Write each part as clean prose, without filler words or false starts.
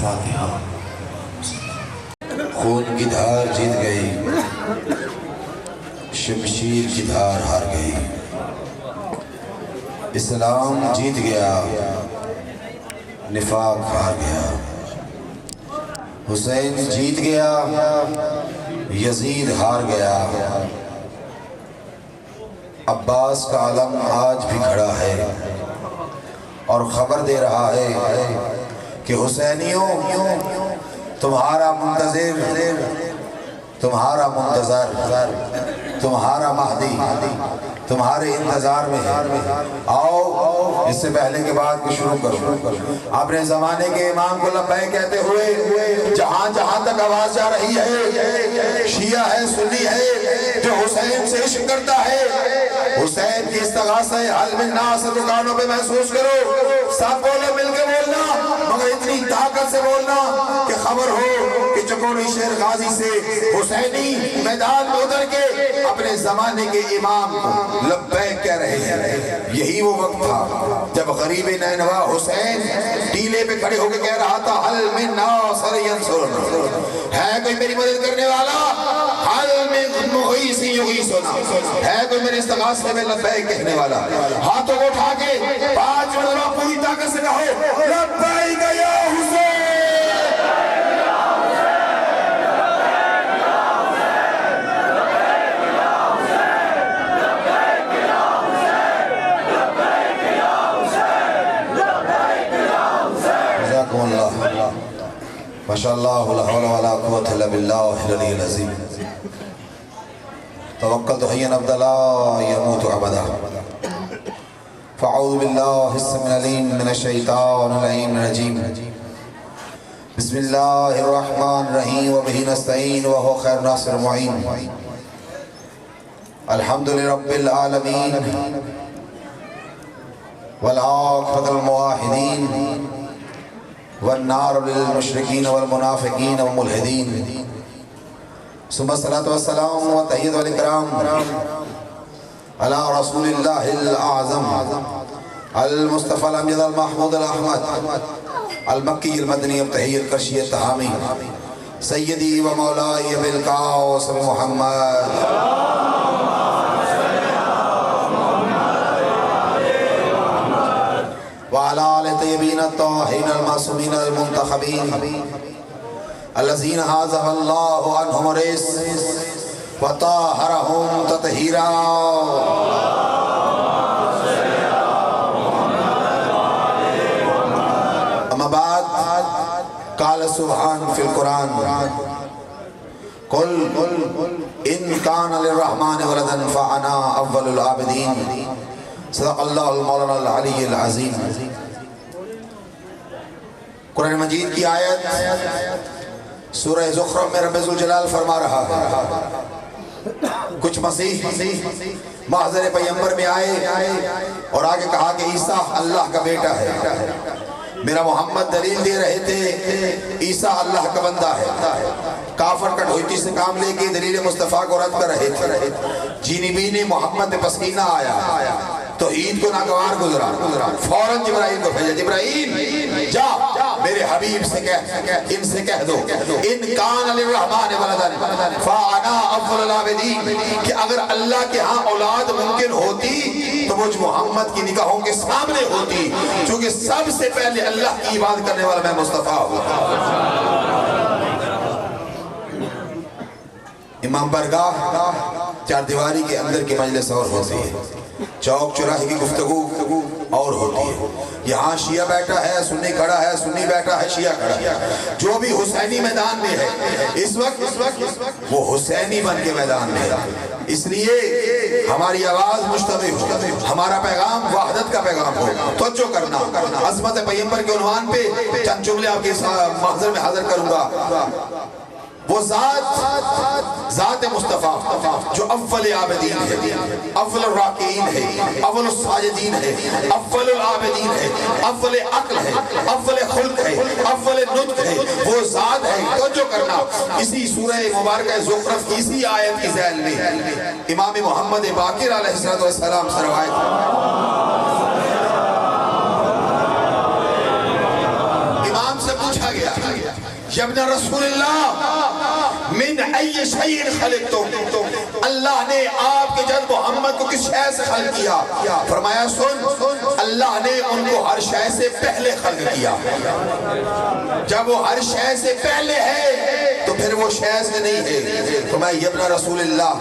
فاتحہ۔ خون کی دھار جیت گئی، شمشیر کی دھار ہار گئی، اسلام جیت گیا، نفاق ہار گیا، حسین جیت گیا، یزید ہار گیا، عباس کا علم آج بھی کھڑا ہے اور خبر دے رہا ہے کہ حسینیوں تمہارا منتظر، تمہارا منتظر، تمہارا مہدی تمہارے انتظار میں ہے۔ آؤ اس سے پہلے کے بعد کو شروع کرو، اپنے زمانے کے امام کو لبیک کہتے ہوئے جہاں جہاں تک آواز جا رہی ہے، شیعہ ہے سنی ہے جو حسین سے عشق کرتا ہے، حسین کی استغاثہ حل من ناس دکانوں پہ محسوس کرو، سب بولو مل کے بولنا، مگر اتنی طاقت سے بولنا کہ خبر ہو کہ چکوری شیر غازی سے حسینی میدان میں اتر کے اپنے زمانے کے امام کو لبیک کہہ رہے ہیں۔ یہی وہ وقت تھا جب غریب نینوا حسین ٹیلے پہ کھڑے ہو کے کہہ رہا تھا حل من ناصر ینصرنا، ہے کوئی میری مدد کرنے والا، حل من مغیث یغیثنا، ہے کوئی میرے استغاثے میں لبیک کہنے والا، ہاتھوں کو اٹھا کے 5 مرتبہ پوری طاقت سے کہو لبیک یا حسین۔ ماشاءاللہ لا حول ولا قوة الا باللہ العلی العظیم۔ توکلت حیا ابدا یموت ابدا، فاعوذ باللہ السمیع العلیم من الشیطان اللعین الرجیم، بسم اللہ الرحمن الرحیم وبہ نستعین وہو خیر ناصر معین، الحمد لرب العالمین والعاقبۃ للموحدین والنار للمشرکین والمنافقین والملحدین، ثم الصلاة والسلام والتحیۃ والاکرام علی رسول اللہ الاعظم المصطفى الامجد المحمود الاحمد المکی المدنی التحی القرشی التہامی سیدی و مولائی بالقاس محمد وعلى آل طیبین الطاہرین المعصومین المنتخبین الذین عزف اللہ عنہم الرجس وطہرہم تطہیرا۔ اما بعد، قال سبحان فی القرآن قل ان کان للرحمن ولدا فانا اول العابدین، صدق اللہ المولانا العلی العظیم۔ قرآن مجید کی آیت سورہ زخرف میں رب ذوالجلال فرما رہا ہے، کچھ مسیح محضر پیغمبر میں آئے اور آگے کہا کہ عیسیٰ اللہ کا بیٹا ہے، میرا محمد دلیل دے رہے تھے عیسیٰ اللہ کا بندہ ہے، کافر کا ڈھوٹی سے کام لے کے دلیل مصطفیٰ کو رد کر رہے تھے، جینی بینی محمد پہ پسکینہ آیا تو عید کو ناگوار گزرا، فوراً جبرائیل کو بھیجا، جبرائیل جا میرے حبیب سے کہہ، ان سے کہہ دو ان کان للرحمن ولدا فانا اول العابدین، کہ اگر اللہ کے ہاں اولاد ممکن ہوتی تو مجھ محمد کی نگاہوں کے سامنے ہوتی، چونکہ سب سے پہلے اللہ کی عبادت کرنے والا میں مصطفیٰ ہوں۔ امام برگاہ چار دیواری کے اندر کی مجلس اور ہوتی ہے، چوک چوراہے کی گفتگو اور ہوتی ہے، یہاں شیعہ بیٹھا ہے، سنی کھڑا ہے، سنی بیٹھا ہے، شیعہ کھڑا ہے، جو بھی حسینی میدان میں ہے اس وقت وہ حسینی بن کے میدان میں ہے، اس لیے ہماری آواز مشتبہ ہو، ہمارا پیغام وحدت کا پیغام ہو، توجہ کرنا۔ عظمت پیغمبر کے عنوان پہ چند جملے آپ کے محضر میں حاضر کروں گا۔ وہ ذات مصطفیٰ جو اول عابدین ہے، اول الراکعین ہے، اول الساجدین ہے، اول العابدین ہے، اول عقل ہے، اول خلق ہے، اول نطق ہے، وہ ذات ہے، توجہ کرنا۔ اسی سورہ مبارکہ زخرف کی اسی آیت کی ذیل میں امام محمد باقر علیہ السلام سے روایت امام سے پوچھا گیا یبن رسول اللہ من ای شیء خلقتم، اللہ نے آپ کے جد محمد کو کس شے سے خلق کیا؟ فرمایا سن، اللہ نے ان کو ہر شے سے پہلے خلق کیا۔ جب وہ ہر شے سے پہلے ہے تو پھر وہ شے سے نہیں ہے۔ فرمایا یبن رسول اللہ،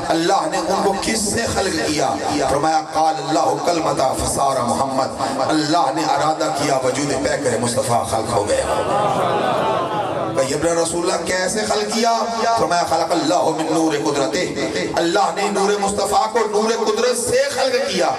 اللہ نے ان کو کس سے خلق کیا؟ فرمایا قال اللہ کلمۃ فصار محمد، اللہ نے ارادہ کیا وجود پیکر مصطفیٰ خلق ہو گیا۔ ابن رسول اللہ کیسے خلق کیا؟ فرمایا خلق اللہ من نور قدرتہ، اللہ نے نور مصطفیٰ کو نور قدرت سے خلق کیا،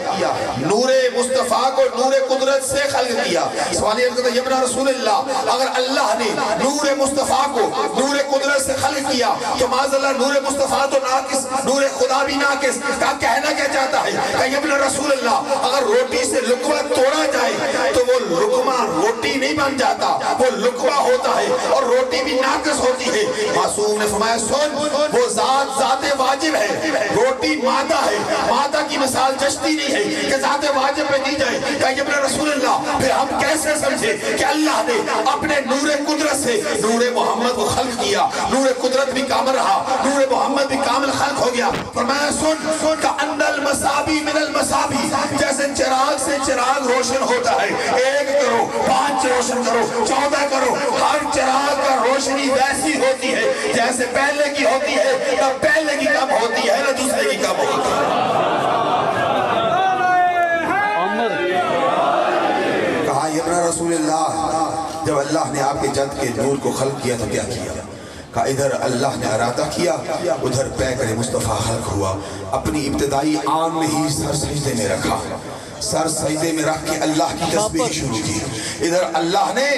نور مصطفیٰ کو نور قدرت سے خلق کیا۔ سوال یہ کہتا ہے ابن رسول اللہ، اگر اللہ نے نور مصطفیٰ کو نور قدرت سے خلق کیا تو معاذ اللہ نور مصطفیٰ تو ناقص، نور خدا بھی ناقص، کہنا کیا چاہتا ہے کہ ابن رسول اللہ اگر روٹی سے لقمہ توڑا جائے تو وہ لقمہ روٹی نہیں بن جاتا، وہ لقمہ ہوتا ہے اور روٹی بھی ناقص ہوتی ہے۔ معصوم نے فرمایا سن، وہ ذات واجب ہے، روٹی مادہ ہے، مادہ کی مثال جشتی نہیں ہے کہ ذات واجب پہ دی جائے۔ کہ ابن رسول اللہ پھر ہم کیسے سمجھے کہ اللہ نے اپنے نور قدرت سے نور محمد کو خلق کیا، نور قدرت بھی کامل رہا، نور محمد بھی کامل خلق ہو گیا۔ فرمایا سن کأن المصابی من المصابی، جیسے چراغ سے چراغ روشن ہوتا ہے، 1 کرو 5 روشن کرو 14 کرو، ہر چراغ کا روشنی ویسی ہوتی ہے جیسے پہلے کی ہوتی ہے، نہ پہلے کی کم ہوتی ہے نہ دوسرے کی کم ہوتی ہے۔ کہا ابن رسول اللہ، جب اللہ نے آپ کے جد کے نور کو خلق کیا تو کیا کیا؟ کہا ادھر اللہ نے ارادہ کیا، ادھر پیکر مصطفیٰ خلق ہوا، اپنی ابتدائی آن میں ہی سر سجدے میں رکھا، سر سجدے میں رکھ کے اللہ کی تسبیح شروع کی۔ ادھر اللہ نے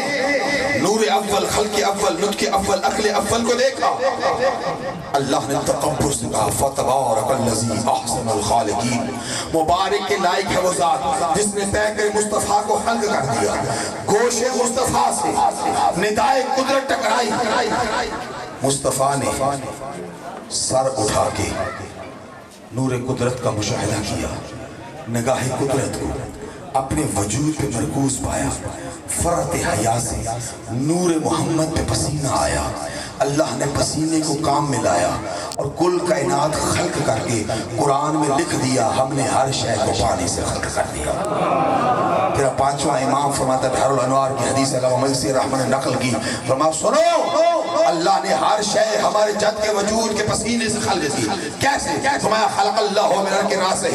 نور اول، خلق اول، نطق اول، عقل اول کو دیکھا، اللہ نے تکبر سے کہا فتبارک الذی احسن الخالقین، مبارک کے لائق ہے وہ ذات جس نے پیکر مصطفیٰ کو خلق کر دیا۔ گوش مصطفیٰ سے ندائے قدرت ٹکرائی، مصطفیٰ نے سر اٹھا کے نور قدرت کا مشاہدہ کیا، نگاہ قدرت کو اپنے وجود پہ مرکوز پایا، فرط حیا سے نور محمد پہ پسینہ آیا، اللہ نے پسینے کو کام میں لایا اور کل کائنات خلق کر کے قرآن میں لکھ دیا ہم نے ہر شے کو پانی سے خلق کر دیا۔ پھر پانچواں امام فرماتا بحر الانوار کی حدیث علامہ مجلسی رحمہ نے نقل کی، فرمایا سنو اللہ نے ہر شے ہمارے جد کے وجود کے پسینے سے خلق کی۔ کیسے؟ فرمایا خلق اللہ من عرق راسہ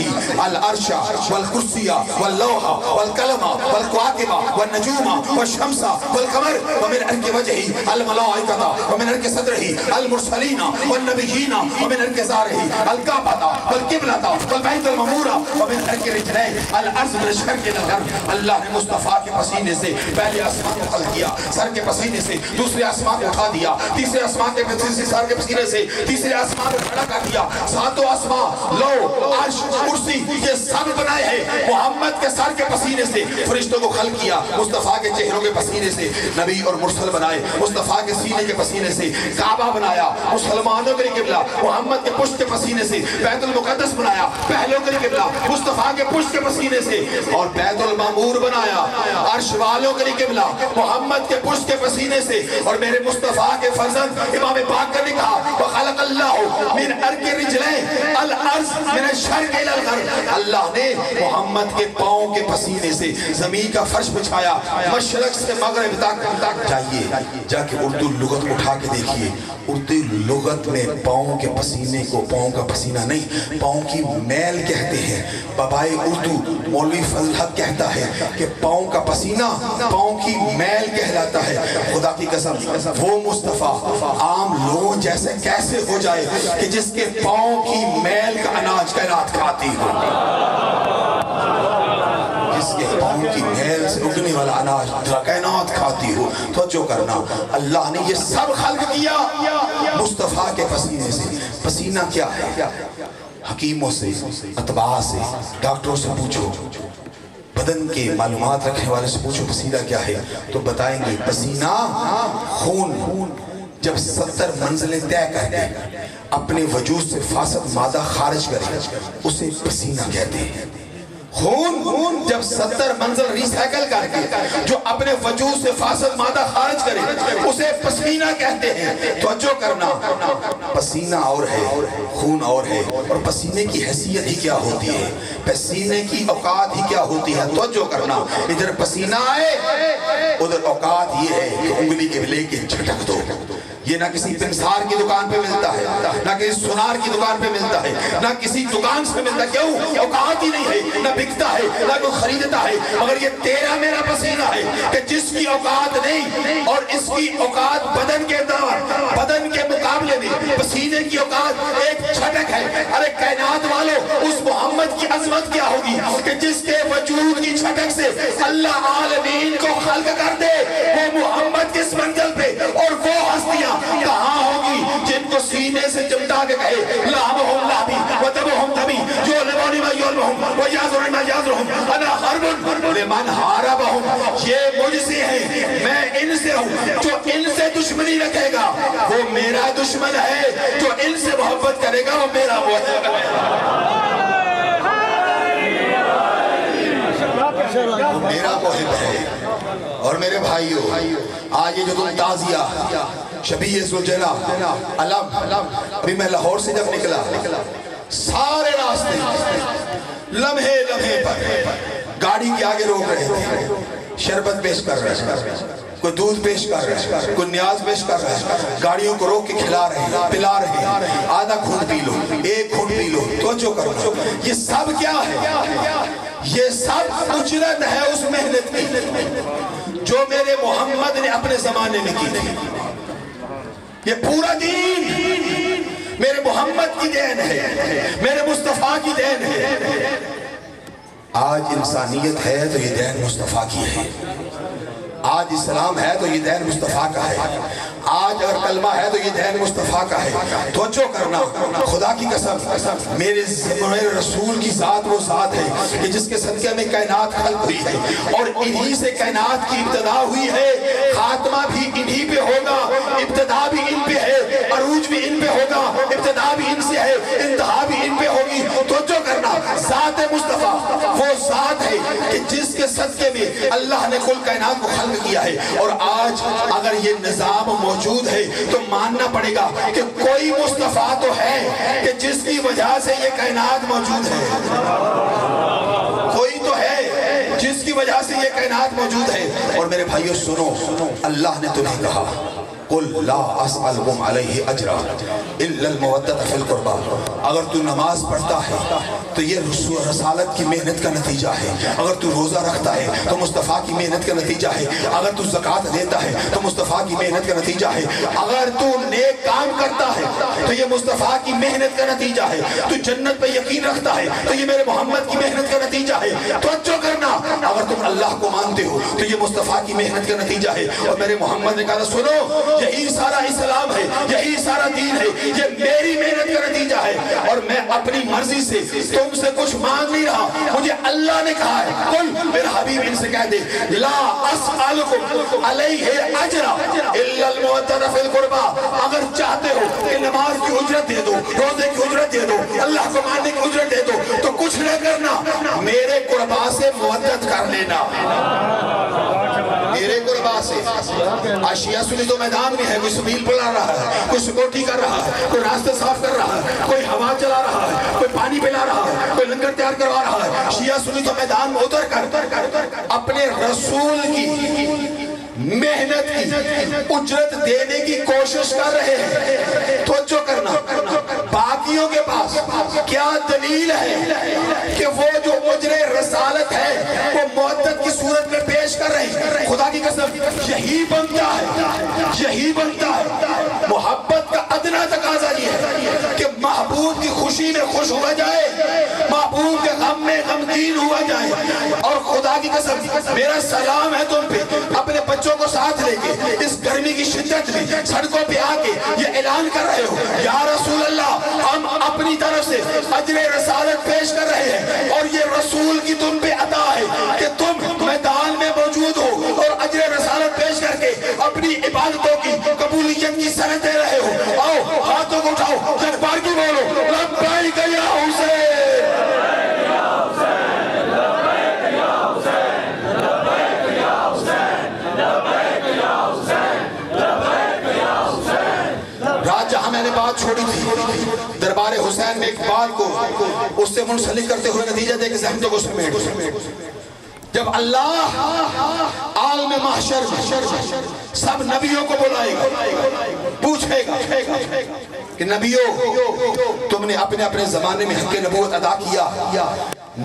العرش والکرسی واللوح والقلم والکواکب والنجوم والشمس والقمر ومن عرق وجهه الملائکۃ ومن عرق صدره المرسلین والنبیین ومن عرق ظہرہ الکعبۃ والقبلۃ والبیت المعمور ومن عرق رجلہ الارض من الشرق الى الغرب۔ اللہ نے مصطفیٰ کے پسینے سے پہلے آسمان کو خلق کیا، سر کے پسینے سے دوسرے آسمان کو اٹھا دیا، تیسرے آسمان کے سر کے پسینے سے تیسرے آسمان کو کھڑا کر دیا، ساتوں آسمان، لو، عرش، کرسی یہ سب بنائے ہیں محمد کے سر کے پسینے سے۔ فرشتوں کو خلق کیا مصطفیٰ کے چہروں کے پسینے سے، نبی اور مرسل بنائے مصطفیٰ کے سینے کے پسینے سے، کعبہ بنایا مسلمانوں کے لیے قبلہ محمد کے پشت کے پسینے سے، بیت المقدس بنایا پہلوں کے لیے قبلہ مصطفیٰ کے پشت کے پسینے سے، اور بیت المعمور بنایا عرش والوں کے لیے قبلہ محمد کے پشت کے پسینے سے۔ اور میرے مصطفیٰ کے فرزند امام پاک نے کہا وَخَلَقَ اللَّهُ مِنْ عَرْقِ رِجْلَيْهِ الْأَرْضِ مِنَ الشَّرْقِ إِلَى الْغَرْبِ، اللہ نے محمد کے پاؤں کے پسینے سے زمین کا فرش بچھایا، مشرق سے مغرب تک۔ جائیے جا کے اردو لغت اٹھا کے دیکھیے، اردو لغت میں پاؤں کے پسینے کو پاؤں کا پسینہ نہیں، پاؤں کی میل کہتے ہیں۔ بابائے اردو مولوی فضل حق کہتا ہے کہ پاؤں کا پسینہ پاؤں کی میل کہلاتا ہے۔ خدا کی قسم وہ مصطفیٰ عام لوگوں جیسے کیسے ہو جائے کہ جس کے پاؤں کی میل کا اناج کائنات کھاتی ہو، جس کے پاؤں کی میل سے اگنے والا اناج کائنات کھاتی ہو۔ توجہ کرنا، اللہ نے یہ سب خلق کیا مصطفیٰ کے پسینے سے۔ پسینہ کیا ہے؟ حکیموں سے، اطباء سے، ڈاکٹروں سے پوچھو، بدن کے معلومات رکھنے والے سے پوچھو پسینہ کیا ہے تو بتائیں گے پسینہ خون جب 70 منزلیں طے کر دے اپنے وجود سے فاسد مادہ خارج کرے اسے پسینہ کہتے ہیں۔ خون جب 70 منزل ریسائیکل کر کے جو اپنے وجود سے فاسد مادہ خارج کرے اسے پسینہ کہتے ہیں. توجہ کرنا، پسینہ اور ہے، خون اور ہے، اور پسینے کی حیثیت ہی کیا ہوتی ہے، پسینے کی اوقات ہی کیا ہوتی ہے. توجہ کرنا، ادھر پسینہ آئے ادھر اوقات یہ ہے کہ انگلی کے لے کے جھٹک دو. یہ نہ کسی پنسار کی دکان پہ ملتا ہے، نہ کسی سونار کی دکان پہ ملتا ہے، نہ کسی دکان سے ملتا. کیوں؟ اوقات ہی نہیں ہے، نہ بکتا ہے، نہ کوئی خریدتا ہے. مگر یہ تیرا میرا پسینہ ہے کہ جس کی اوقات نہیں اور اس کی اوقات بدن کے اندر، بدن کے مقابلے میں پسینے کی اوقات ایک جھٹک ہے. ارے کائنات والو، اس محمد کی عظمت کیا ہوگی کہ جس کے وجود کی جھٹک سے اللہ عالمین کو خلق کر دے. وہ محمد کس منزل پہ اور وہ ہستیاں کہاں ہوگی جن کو سینے سے چمٹا کے کہے لہمہم لہمی ودمہم دمی یعلمون ما یعلمون ویعذرون ما یعذرون انا حرب لمن حاربہم. یہ مجھ سے ہے، میں ان سے ہوں. جو ان سے دشمنی رکھے گا وہ میرا دشمن ہے، جو ان سے محبت کرے گا وہ میرا محبت ہے. میرا محب ہے. اور میرے بھائیو، آج یہ جو تم تازیہ شبیہ زلجلہ علم، ابھی میں لاہور سے جب نکلا سارے راستے لمحے لمحے پر گاڑی کے آگے روک رہے تھے، شربت پیش کر رہے ہیں، کوئی دودھ پیش کر رہے ہیں، کوئی نیاز پیش کر رہے ہیں، گاڑیوں کو روک کے کھلا رہے ہیں، پلا رہے ہیں. آدھا گھونٹ پی لو، ایک گھونٹ پی لو. توجہ کرو، یہ سب کیا ہے؟ یہ سب اجرت ہے اس محنت کی جو میرے محمد نے اپنے زمانے میں کی تھی. یہ پورا دین میرے محمد کی دین ہے، میرے مصطفیٰ کی دین ہے. آج انسانیت ہے تو یہ دین مصطفیٰ کی ہے. آج اسلام ہے تو یہ دین مصطفیٰ کا ہے. آج اگر کلمہ ہے تو یہ دین مصطفیٰ کا ہے. توجہ کرنا، خدا کی قسم میرے رسول کی ذات وہ ذات ہے کہ جس کے صدقے میں کائنات خلق ہوئی ہے، اور انہی سے کائنات کی ابتدا ہوئی ہے. خاتمہ بھی انہی پہ ہوگا، ابتدا بھی ان پہ ہے، عروج بھی ان پہ ہوگا، ابتدا بھی ان سے ہے، انتہا بھی ان پہ ہوگی. توجہ کرنا، ذات مصطفیٰ وہ ذات ہے کہ جس کے صدقے میں اللہ نے کل کائنات کو خلق کیا ہے. اور آج اگر یہ نظام موجود ہے تو ماننا پڑے گا کہ کوئی مصطفیٰ تو ہے کہ جس کی وجہ سے یہ کائنات موجود ہے. کوئی تو ہے جس کی وجہ سے یہ کائنات موجود ہے. اور میرے بھائیو سنو، اللہ نے تمہیں کہا قل لا اسألکم علیہ اجرا الا المودۃ فی القربى. اگر تو نماز پڑھتا ہے تو یہ رسالت کی محنت کا نتیجہ ہے. اگر تو روزہ رکھتا ہے تو مصطفیٰ کی محنت کا نتیجہ ہے. اگر تو زکوٰۃ دیتا ہے تو مصطفیٰ کی محنت کا نتیجہ ہے. اگر تو نیک کام کرتا ہے تو یہ مصطفیٰ کی محنت کا نتیجہ ہے. تو جنت پہ یقین رکھتا ہے تو یہ میرے محمد کی محنت کا نتیجہ ہے. توجہ کرنا، اگر تم اللہ کو مانتے ہو تو یہ مصطفیٰ کی محنت کا نتیجہ ہے. اور میرے محمد نے کہا سنو، یہی سارا اسلام ہے، یہی سارا دین ہے، یہ میری محنت کا نتیجہ ہے. اور میں اپنی مرضی سے تم سے کچھ مانگ نہیں رہا، مجھے اللہ نے کہا ہے قل، میرا حبیب ان سے کہہ دے لا اسألکم علیہ اجرا الا المودۃ فی القربى. اگر چاہتے ہو کہ نماز کی اجرت دے دو، روزے کی اجرت دے دو، اللہ کو ماننے کی اجرت دے دو، تو کچھ نہ کرنا، میرے قربا سے مودت کر لینا. میرے قربا سے. آج شیعہ سنی تو میدان میں ہے، کوئی سبیل پلا رہا ہے، کوئی سکوٹی کر رہا ہے، کوئی راستے صاف کر رہا ہے، کوئی ہوا چلا رہا ہے، کوئی پانی پلا رہا ہے، کوئی لنگر تیار کروا رہا ہے. شیعہ سنی تو میدان میں اتر کر اپنے رسول کی محنت کی اجرت دینے کی کوشش کر رہے ہیں. توجہ کرنا، باقیوں کے پاس کیا دلیل ہے کہ وہ جو اجر رسالت ہے وہ مودت کی صورت میں پیش کر رہے ہیں. خدا کی قسم یہی بنتا ہے، یہی بنتا ہے. محبت کا ادنا تقاضا یہ ہے کہ محبوب کی خوشی میں خوش ہوا جائے، محبوب کے غم میں غمگین ہوا جائے. اور خدا کی قسم میرا سلام ہے تم پہ، اپنے بچوں کو ساتھ لے کے اس گرمی کی شدت میں سڑکوں پہ آ کے یہ اعلان کر رہے ہو یا رسول اللہ، ہم اپنی طرف سے اجر رسالت پیش کر رہے ہیں. اور یہ رسول کی تم پہ عطا ہے کہ تم میدان میں موجود ہو اور اجر رسالت پیش کر کے اپنی عبادتوں کی قبولیت کی سند دے رہے ہو. آؤ ہاتھوں کو اٹھاؤ، جب بار کی بولو لبیک یا حسین. چھوڑی تھی، دربار حسین میں ایک بات کو اس سے منسلک کرتے ہوئے نتیجہ دے کے زحمتوں کو سمیٹ، جب اللہ عالم محشر سب نبیوں کو بلائے گا، پوچھے گا کہ نبیوں تم نے اپنے اپنے زمانے میں حق نبوت ادا کیا؟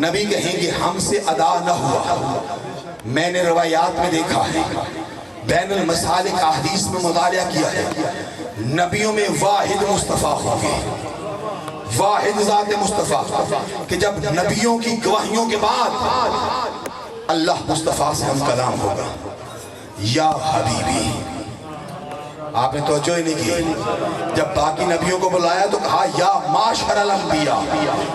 نبی کہیں گے ہم سے ادا نہ ہوا، میں نے روایات میں دیکھا ہے، بین المسالک احادیث میں مطالعہ کیا ہے، نبیوں میں واحد مصطفیٰ ہوگی، واحد ذات مصطفیٰ، کہ جب نبیوں کی گواہیوں کے بعد اللہ مصطفیٰ سے ہم کلام ہوگا، یا حبیبی۔ آپ نے توجہ ہی نہیں کی، جب باقی نبیوں کو بلایا تو کہا یا معاشر الانبیاء،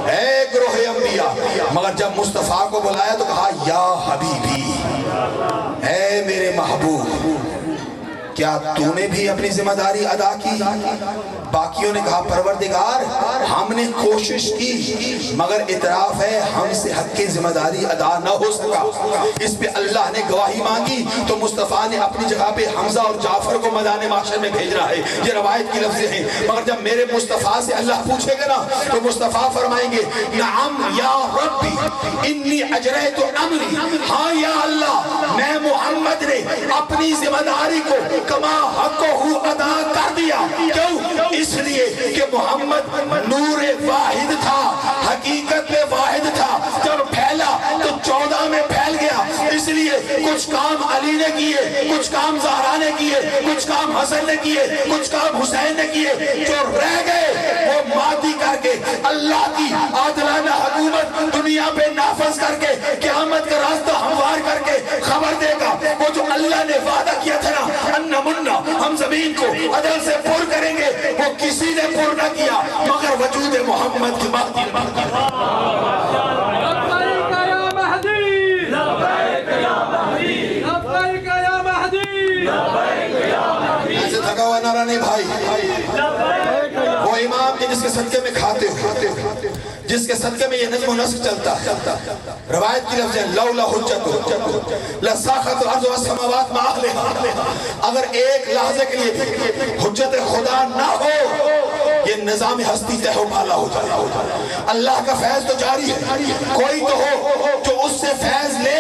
اے گروہ انبیاء، مگر جب مصطفیٰ کو بلایا تو کہا یا حبیبی، اے میرے محبوب، کیا تو نے بھی اپنی ذمہ داری ادا کی؟ باقیوں نے کہا پروردگار ہم نے کوشش کی مگر اعتراف ہے ہم سے حق کی ذمہ داری ادا نہ ہو سکا۔ اس پہ اللہ نے گواہی مانگی تو مصطفیٰ نے اپنی جگہ پہ حمزہ اور جعفر کو میدان محشر میں بھیجنا ہے، یہ روایت کی لفظیں ہیں، مگر جب میرے مصطفیٰ سے اللہ پوچھے گا نا تو مصطفیٰ فرمائیں گے نعم یا ربی انی اجریت امری، ہاں یا اللہ میں محمد نے اپنی ذمہ داری کو کما حق ہو ادا کر دیا۔ کیوں؟ اس لیے کہ محمد نور واحد تھا، حقیقت میں واحد تھا، جب پھیلا تو 14 میں پھیل گیا، اس لیے کچھ کام علی نے کیے، کچھ کام زہرا نے کیے، کچھ کام حسن نے کیے، کچھ کام حسین نے کیے، جو رہ گئے وہ مادی کر کے اللہ کی عادلانہ حکومت دنیا پہ نافذ کر کے قیامت کا راستہ ہموار کر کے خبر دے گا۔ وہ جو اللہ نے وعدہ کیا تھا نا ان منا ہم زمین کو عدل سے پر کریں گے، وہ کسی نے پر نہ کیا مگر وجود محمد کی بات۔ لبیک یا مہدی، لبیک یا مہدی، لبیک یا مہدی، لبیک یا مہدی۔ ایسے تھکا ہوا نعرہ نہیں بھائی، وہ امام کے جس کے صدقے میں کھاتے ہو، جس کے صدقے میں یہ نظم و نسق چلتا ہے، روایت کی لفظ ہے لولا حجت لساخت الارض والسماوات مع اہلہا، اگر ایک لحظے کے لیے بھی حجت خدا نہ ہو یہ نظام ہستی تہ و بالا ہو جائے۔ اللہ کا فیض تو جاری ہے، کوئی تو ہو جو اس سے فیض لے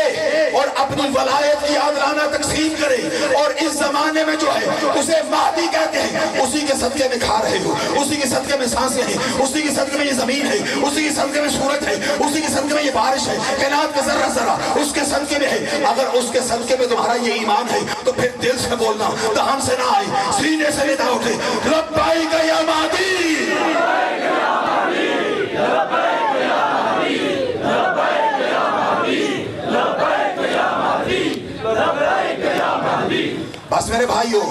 اور اپنی ولایت کی عادلانہ تقسیم کرے، اور اس زمانے میں جو ہے اسے مہدی کہتے ہیں، اسی کے صدقے میں کھا رہے ہو، اسی کے صدقے میں سانسیں ہیں، اسی کے صدقے میں یہ زمین ہے، اسی کے صدقے میں سورج ہے، اسی کے صدقے میں یہ بارش ہے، کائنات کا ذرہ ذرہ اس کے صدقے میں ہے۔ اگر اس کے صدقے میں تمہارا یہ ایمان ہے تو پھر دل سے بولنا، دہان سے نہ آئے، سینے سے ندا اٹھے، لبیک یا مہدی، لبیک یا مہدی، لبیک یا مہدی، لبیک یا مہدی، لبیک یا مہدی، لبیک یا مہدی۔ بس میرے بھائیو،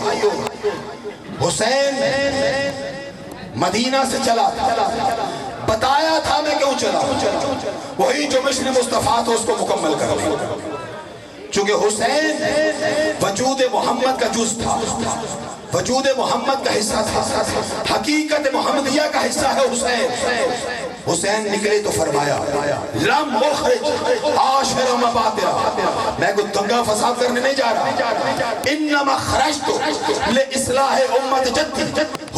حسین مدینہ سے چلا تھا، بتایا تھا میں کیوں چلا، وہی جو مشن مصطفیٰ تو اس کو مکمل کر لیں، چونکہ حسین وجود محمد کا جز تھا، وجود محمد کا حصہ تھا، حقیقت محمدیہ کا حصہ ہے حسین۔ حسین نکلے تو فرمایا لم اخرج عاشر مبادرہ، میں کوئی دنگا فساد کرنے نہیں جا رہا، انما خرجت لإصلاح امت جدی۔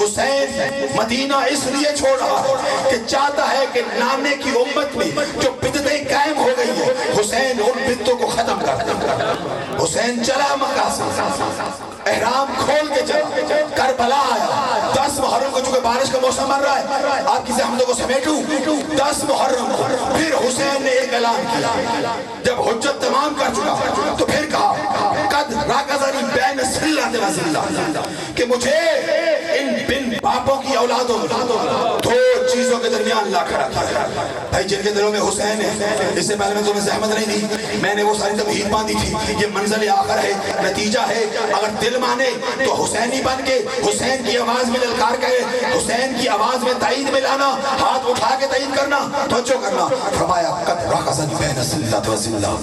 حسین مدینہ اس لیے چھوڑ رہا کہ چاہتا ہے کہ نانے کی امت میں جو بدعتیں قائم ہو گئی ہیں حسین ان بدعتوں کو ختم کر دے۔ حسین چلا مکہ سے، احرام کھول کے چلا، کربلا آیا، 10 محرم کو چونکہ بارش کا موسم بن رہا ہے آپ کی زحمتوں کو سمیٹوں، 10 محرم کو پھر حسین نے ایک اعلان کیا، جب حجت تمام کر چکا تو پھر کہا قد راکزنی بین سلۃ و ذلہ، کہ مجھے ان بن باپوں کی اولادوں دو چیزوں کے درمیان لا کھڑا کیا۔ بھائی جن کے دلوں میں حسین ہے، اس سے پہلے میں تمہیں زحمت نہیں دی، میں نے وہ ساری تمہید باندھی تھی، یہ منزل آخر ہے، نتیجہ ہے، اگر دل مانے تو حسینی بن کے حسین کی آواز میں للکار کرے، حسین کی آواز میں تائید میں لانا، ہاتھ اٹھا کے تائید کرنا، توجہ کرنا۔ فرمایا قد راکزنی بین سلۃ و ذلہ،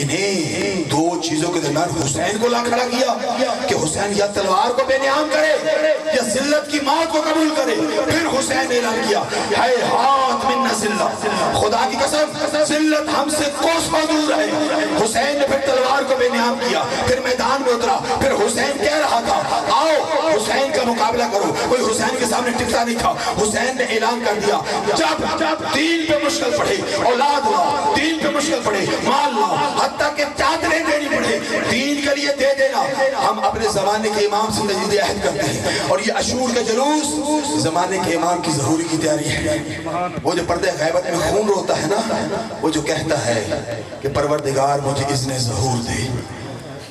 انہیں دو چیزوں کے درمیان حسین کو لا کھڑا کیا کہ حسین یا تلوار کو بے نیام کرے یا ذلت کی موت کو قبول کرے۔ پھر حسین نے اعلان کیا ہے ہاتھ من ذلہ، خدا کی قسم ذلت ہم سے کوسوں دور ہے۔ حسین نے پھر تلوار کو بے پہ نیام کیا، پھر میدان میں اترا، پھر حسین کہہ رہا تھا آؤ حسین کا مقابلہ کرو، کوئی حسین کے سامنے ٹکتا نہیں تھا۔ حسین نے اعلان کر دیا جب دین پہ مشکل پڑے، اولاد لاؤ، دین پہ مشکل پڑے، مال لاؤ، حتیٰ کہ چادریں دینی پڑے، دین کے لیے دے دینا۔ ہم اپنے زمانے کے امام سے تجدید عہد کرتے ہیں، اور یہ عاشور کا جلوس زمانے کے امام کی ظہور کی تیاری ہے۔ وہ جو پردے غیبت میں خون روتا ہے نا، وہ جو کہتا ہے کہ پروردگار مجھے اذن ظہور دے،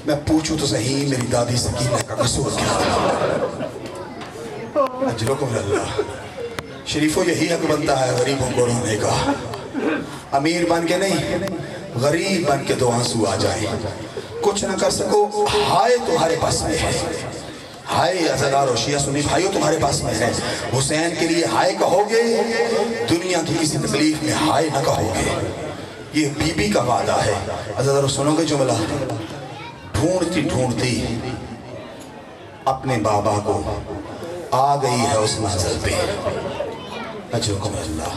میں پوچھوں تو صحیح میری دادی سکینہ کا قصور کیا تھا؟ اجرکم اللہ۔ شریفوں یہی حق بنتا ہے غریبوں کو رونے کا، امیر بن کے نہیں، غریب بن کے دو آنسو آ جائیں، کچھ نہ کر سکو، ہائے تمہارے پاس میں ہے، ہائے عزادار و شیعہ سنی بھائیو تمہارے پاس میں ہے۔ حسین کے لیے ہائے کہو گے، دنیا کی کسی تکلیف میں ہائے نہ کہو گے، یہ بی بی کا وعدہ ہے۔ عزادار سنو گے جملہ، ڈھونڈتی ڈھونڈتی اپنے بابا کو آ گئی ہے اس منزل پہ، اجرکم اللہ،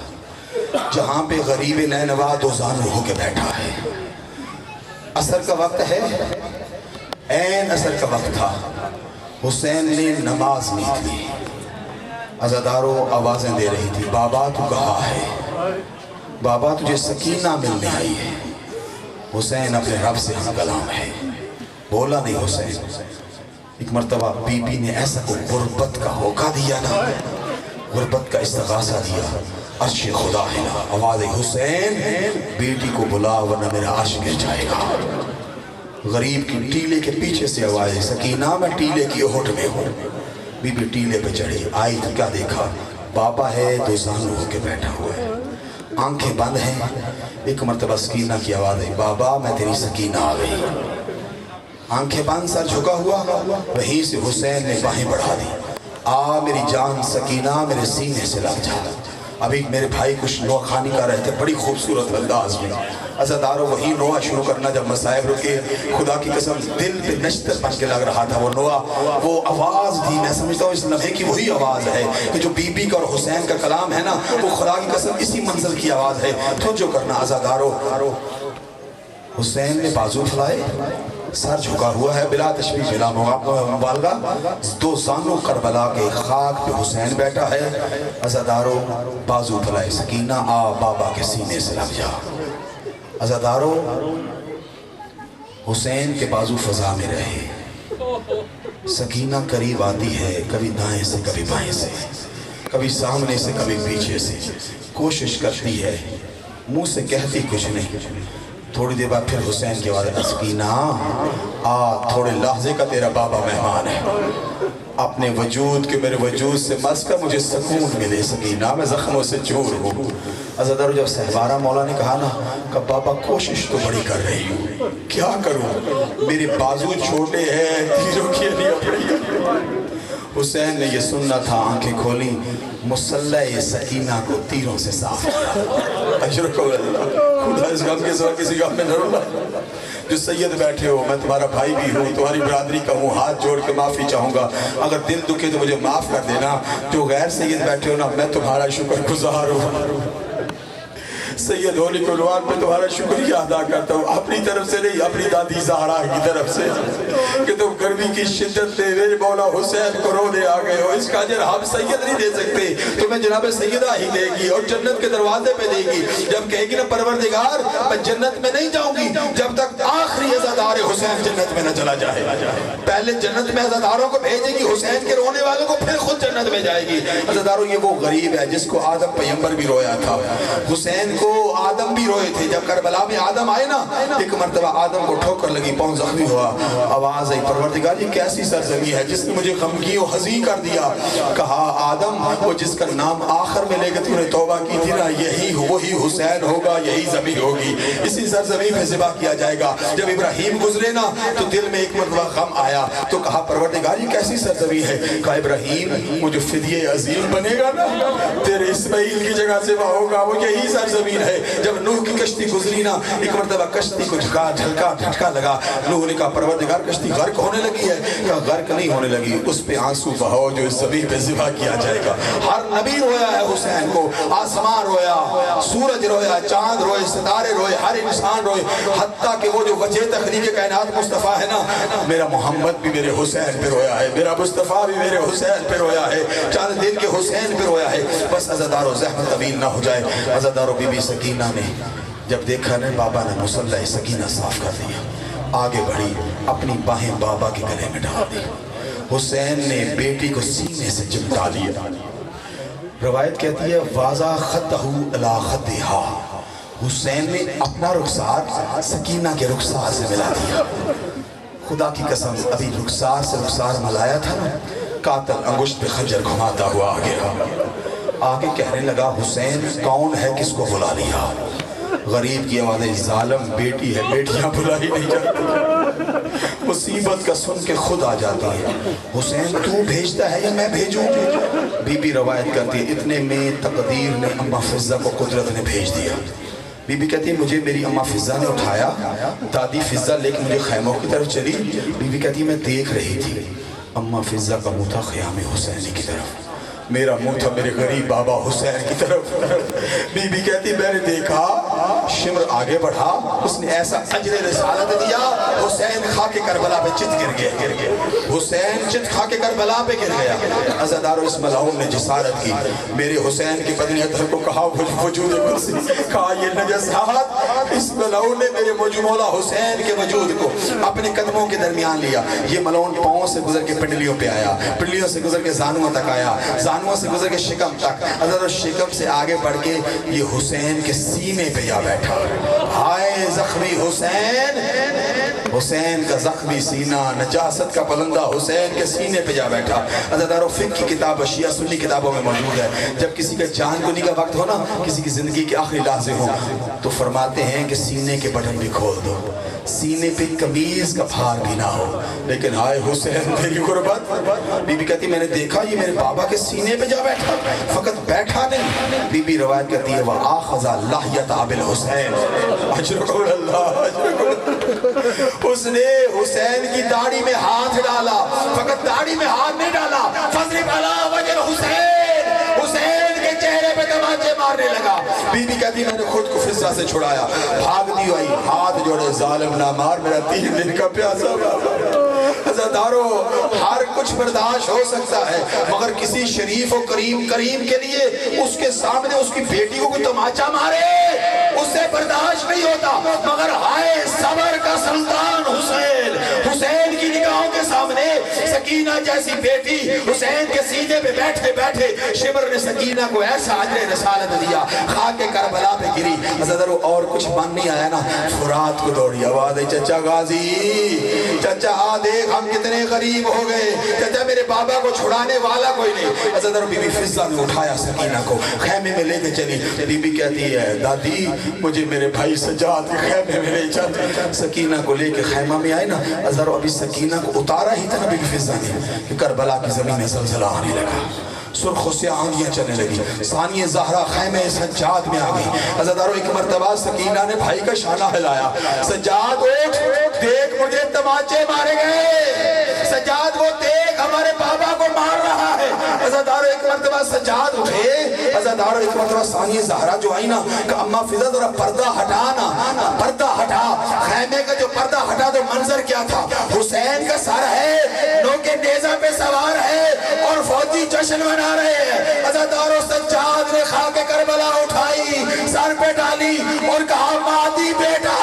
جہاں پہ غریب نینوا دو زانو ہو کے بیٹھا ہے۔ عصر کا وقت ہے، عین عصر کا وقت تھا، حسین نے نماز نہیں تھی، عزاداروں آوازیں دے رہی تھی، بابا تو کہا ہے، بابا تجھے سکینہ ملنے آئی ہے۔ حسین اپنے رب سے ہم کلام ہے، بولا نہیں حسین۔ ایک مرتبہ بی بی نے ایسا کو غربت کا ہوکا دیا نا، غربت کا استغاثہ دیا، عرش خدا ہلا، آواز حسین بیٹی کو بلا ورنہ میرا عرش گر جائے گا۔ غریب کی ٹیلے کے پیچھے سے آواز سکینہ میں ٹیلے کی اوٹ میں ہوں۔ بی بی ٹیلے پہ چڑھی، آئی تو کیا دیکھا، بابا ہے دو زانو ہو کے بیٹھا ہوا ہے، آنکھیں بند ہیں۔ ایک مرتبہ سکینہ کی آواز ہے، بابا میں تیری سکینہ آ گئی، آنکھیں بند، سر جھکا ہوا، وہیں سے حسین نے باہیں بڑھا دی، آ میری جان سکینہ میرے سینے سے لگ جا۔ ابھی میرے بھائی کچھ نوح خوانی کر رہے تھے بڑی خوبصورت انداز میں، عزاداروں وہی نوح شروع کرنا جب مصائب رکے، خدا کی قسم دل پہ نشتر بن کے لگ رہا تھا وہ نوح، وہ آواز تھی، میں سمجھتا ہوں اس لمحے کی وہی آواز ہے کہ جو بی بی کا اور حسین کا کلام ہے نا، وہ خدا کی قسم اسی منزل کی آواز ہے۔ توجہ کرنا عزاداروں، حسین نے بازو پھیلائے، سر جھکا ہوا ہے، بلا تشبیہ بلا مبالغہ، دو زانو کربلا کے خاک پہ حسین بیٹھا ہے۔ عزاداروں بازو پھیلائے، سکینہ آ بابا کے سینے سے لگ جا۔ عزاداروں حسین کے بازو فضا میں رہے، سکینہ قریب آتی ہے، کبھی دائیں سے کبھی بائیں سے، کبھی سامنے سے کبھی پیچھے سے، کوشش کرتی ہے، منہ سے کہتی کچھ نہیں۔ تھوڑی دیر بعد پھر حسین کی آواز، سکینہ آ تھوڑے لحظے کا تیرا بابا مہمان ہے، اپنے وجود کے میرے وجود سے مس کر مجھے سکون ملے سکینہ، میں زخموں سے چور ہوں۔ عزاداروں جب سہوارہ مولا نے کہا نا کہ بابا کوشش تو بڑی کر رہی ہوں، کیا کروں، میرے بازو چھوٹے ہیں، تیروں کی علی اپنی۔ حسین نے یہ سننا تھا، آنکھیں کھولی، مسلح سکینہ کو تیروں سے صاف کیا۔ اجرکم اللہ، خدا اس غم کے سوا کسی غم میں نہ رونا۔ جو سید بیٹھے ہو، میں تمہارا بھائی بھی ہوں، تمہاری برادری کا ہوں، ہاتھ جوڑ کے معافی چاہوں گا، اگر دل دکھے تو مجھے معاف کر دینا۔ جو غیر سید بیٹھے ہو نا، میں تمہارا شکر گزار ہوں، سید ہونے کے عنوان پہ تمہارا شکریہ ادا کرتا ہوں، اپنی طرف سے نہیں، اپنی دادی زہرا کی طرف سے، کہ تم گرمی کی شدت میں میرے مولا حسین کو رونے آ گئے ہو۔ اس کا اجر ہم سید نہیں دے سکتے، تمہیں جناب سیدہ ہی دے گی، اور جنت کے دروازے پہ دے گی۔ جب کہے گی نا پروردگار میں جنت میں نہیں جاؤں گی جب تک آخری عزادار حسین جنت میں نہ چلا جائے، پہلے جنت میں عزاداروں کو بھیجے گی، حسین کے رونے والوں کو پھر خود جنت میں جائے گی۔ عزاداروں یہ وہ غریب ہے جس کو آدم پیغمبر بھی رویا تھا، حسین کو آدم بھی روئے تھے۔ جب کربلا میں آدم آئے نا، ایک مرتبہ آدم کو ٹھوکر لگی، پاؤں زخمی ہوا، آواز آئی پروردگار یہ کیسی سرزمین ہے جس نے مجھے غمگین و حزین کر دیا۔ کہا آدم وہ جس کا نام آخر میں لے کے تو نے توبہ کی تھی نا، یہی وہی حسین ہوگا، یہی زمین ہوگی، اسی سرزمین پہ ذبح کیا جائے گا۔ جب ابراہیم گزرے نا تو دل میں ایک مرتبہ غم آیا، تو کہا پروردگار یہ کیسی سرزمین ہے؟ کہا ابراہیم وہ جو فدیہ عظیم بنے گا نا، تیرے اسماعیل کی جگہ ذبح ہوگا، وہ یہی سرزمین دلیل ہے. جب نوح کی کشتی گزری نا ایک مرتبہ کشتی کو جھٹکا لگا. نوح نے کہا پروردگار کشتی غرق ہونے لگی ہے. کہا غرق نہیں ہونے لگی, اس پہ آنسو بہاؤ جو اس زمین پہ ذبح کیا جائے گا. ہر نبی رویا ہے حسین کو, آسمان رویا, سورج رویا, چاند روئے, ستارے روئے, ہر انسان روئے, حتیٰ کہ وہ جو وجہ تخلیق کائنات مصطفیٰ ہے نا, میرا محمد بھی میرے حسین پہ رویا ہے, میرا مصطفیٰ بھی میرے حسین پہ رویا ہے, چاند دل کے حسین پہ رویا ہے. بس عزادارو زحمت طویل نہ ہو جائے. عزادارو بی بی سکینہ نے جب دیکھا نا بابا نے مصلی سکینہ صاف کر دیا, آگے بڑھی, اپنی باہیں بابا کے گلے میں ڈال دی. حسین نے بیٹی کو سینے سے چمٹا لیا. روایت کہتی ہے واضح خطہ الی خطہا, حسین نے اپنا رخسار سکینہ کے رخسار سے ملا دیا. خدا کی قسم ابھی رخسار سے رخسار ملایا تھا نا, قاتل انگشت پہ خنجر گھماتا ہوا آگے کہنے لگا حسین کون ہے, کس کو بلا لیا؟ غریب کی آواز ہے ظالم بیٹی ہے, بیٹیاں بلائی نہیں جاتی, مصیبت کا سن کے خود آ جاتی ہے. حسین تو بھیجتا ہے یا میں بھیجوں؟ بی بی روایت کرتی ہے اتنے میں تقدیر نے اماں فضہ کو قدرت نے بھیج دیا. بی بی کہتی ہے مجھے میری اماں فضہ نے اٹھایا, دادی فضہ لے کے مجھے خیموں کی طرف چلی. بی بی کہتی ہے میں دیکھ رہی تھی, اماں فضہ کا منہ تھا خیام حسینی کی طرف, میرا منہ تھا میرے غریب بابا حسین کی طرف. بی بی کہتی میں نے دیکھا, شمر آگے بڑھا, اس نے ایسا اجر رسالت دیا, حسین خاک کربلا پہ چت گر گیا. حسین چت خاک کربلا پہ گر گیا. عزادارو اس ملعون نے جسارت کی, میرے حسین کی بدنی اطہر کو کہا وجود قدسی, کہا یہ نجسات, اس ملعون نے میرے مولا حسین کے وجود کو اپنے قدموں کے درمیان لیا. یہ ملعون پاؤں سے گزر کے پنڈلیوں پہ آیا, پنڈلیوں سے گزر کے زانووں تک آیا, زانووں سے گزر کے شکم تک, حضرت شکم سے آگے بڑھ کے یہ حسین کے سینے پہ جا بیٹھا. ہائے زخمی حسین, حسین کا زخمی سینہ, نجاست کا پلندہ حسین کے سینے پہ جا بیٹھا. عزادارو فقہ کی کتاب شیعہ سنی کتابوں میں موجود ہے, جب کسی کا جان گنی کا وقت ہو نا, کسی کی زندگی کے آخری لحظے ہو, تو فرماتے ہیں کہ سینے کے بٹن بھی کھول دو, سینے پہ قمیض کا بھار بھی نہ ہو. لیکن ہائے حسین تیری غربت. بی بی کہتی میں نے دیکھا یہ میرے بابا کے سینے پہ جا بیٹھا, فقط بیٹھا نہیں. بی بی روایت کرتی ہے وَآخَذَ لَحْيَةَ الْحُسَيْنِ اجرکو اللہ, اس نے حسین کی داڑھی میں ہاتھ ڈالا, فقط داڑھی میں ہاتھ نہیں ڈالا, فَضْرِبْ عَلَىٰ وَجْهِ الْحُسَيْنِ, حسین کے چہرے پہ تماچے مارنے لگا. بی بی کہتی میں نے خود کو فضہ سے چھڑایا, بھاگتی ہوئی ہاتھ جوڑے ظالم نہ مار, میرا 3 دن کا پیاسا بابا. عزادارو ہر کچھ برداشت ہو سکتا ہے, مگر کسی شریف و کریم کے لیے اس کے سامنے اس کی بیٹی کو کوئی تماچا مارے اس سے برداشت نہیں ہوتا. مگر ہائے صبر کا سلطان حسین, حسین کی نگاہوں کے سامنے سکینہ جیسی بیٹی حسین کے سینے پہ بیٹھے بیٹھے شمر نے سکینہ کو ایسا اجر رسالت دیا, خاک کربلا پہ گری. عزادارو اور کچھ من نہیں آیا نا, فرات کو دوڑی, آواز ہے چچا غازی, چچا آ دیکھ ہم کتنے غریب ہو گئے, چچا میرے بابا کو چھڑانے والا کوئی نہیں. عزادارو بی بی فضہ نے اٹھایا سکینہ کو, خیمے میں لے کے چلی. بی بی کہتی ہے دادی مجھے میرے بھائی سجاد کے خیمے میں لے چل. سکینہ کو لے کے خیمہ میں آئے نا, عزادارو ابھی سکینہ کو اتارا ہی تھا نا بی بی فضہ نے کہ کربلا کی زمین زلزلہ آنے لگا, سرخ و سیاہ آندیاں چلنے لگی. ثانیہ زہرا خیمے سجاد میں آ گئی. عزادارو ایک مرتبہ سکینہ نے بھائی کا شانہ ہلایا, سجاد اٹھ دیکھ مجھے تماچے مارے گئے, سجاد وہ دیکھ ہمارے بابا کو مار رہا ہے. عزادارو ایک مرتبہ سجاد اٹھے, عزادارو ایک مرتبہ ثانیہ زہرا جو آئی نا کہ اماں فضہ ذرا پردہ ہٹانا, پردہ ہٹا. خیمے کا جو پردہ ہٹا تو منظر کیا تھا, حسین کا سر ہے, نوکے نیزہ پہ سوار ہے اور فوجی جشن منا رہے ہیں. عزادارو سجاد نے خاک کربلا اٹھائی, سر پہ ڈالی اور کہا مادی بیٹا